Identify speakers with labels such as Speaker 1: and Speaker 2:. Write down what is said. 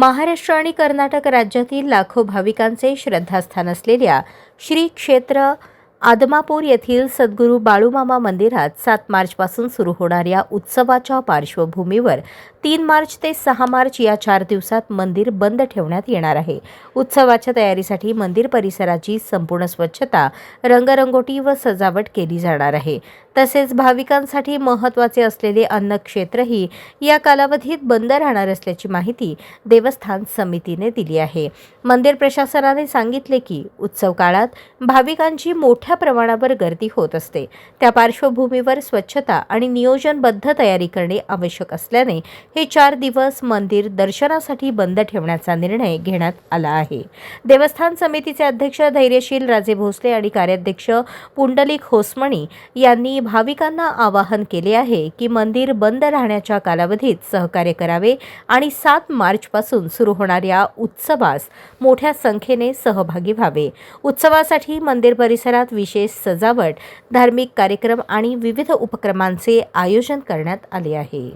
Speaker 1: महाराष्ट्र आणि कर्नाटक राज्यातील लाखो भाविकांचे श्रद्धास्थान असलेल्या श्री क्षेत्र आदमापूर येथील सद्गुरू बाळूमामा मंदिरात 7 मार्चपासून सुरू होणाऱ्या उत्सवाच्या पार्श्वभूमीवर 3 मार्च ते 6 मार्च या 4 दिवसात मंदिर बंद ठेवण्यात येणार आहे। उत्सवाच्या तयारीसाठी मंदिर परिसराची संपूर्ण स्वच्छता, रंगरंगोटी व सजावट केली जाणार आहे। तसेच भाविकांसाठी महत्त्वाचे असलेले अन्नक्षेत्रही या कालावधीत बंद राहणार असल्याची माहिती देवस्थान समितीने दिली आहे। मंदिर प्रशासनाने सांगितले की उत्सव काळात भाविकांची मोठ्या प्रमाणावर गर्दी होत असते। त्या पार्श्वभूमीवर स्वच्छता आणि नियोजनबद्ध तयारी करणे आवश्यक असल्याने हे 4 दिवस मंदिर दर्शनासाठी बंद ठेवण्याचा निर्णय घेण्यात आला आहे। देवस्थान समितीचे अध्यक्ष धैर्यशील राजे भोसले आणि कार्याध्यक्ष पुंडलिक होसमणी यांनी भाविकांना आवाहन केले आहे की मंदिर बंद राहण्याच्या कालावधीत सहकार्य करावे आणि 7 मार्चपासून सुरू होणाऱ्या उत्सवास मोठ्या संख्येने सहभागी व्हावे। उत्सवासाठी मंदिर परिसरात विशेष सजावट, धार्मिक कार्यक्रम आणि विविध उपक्रमांचे आयोजन करण्यात आले आहे।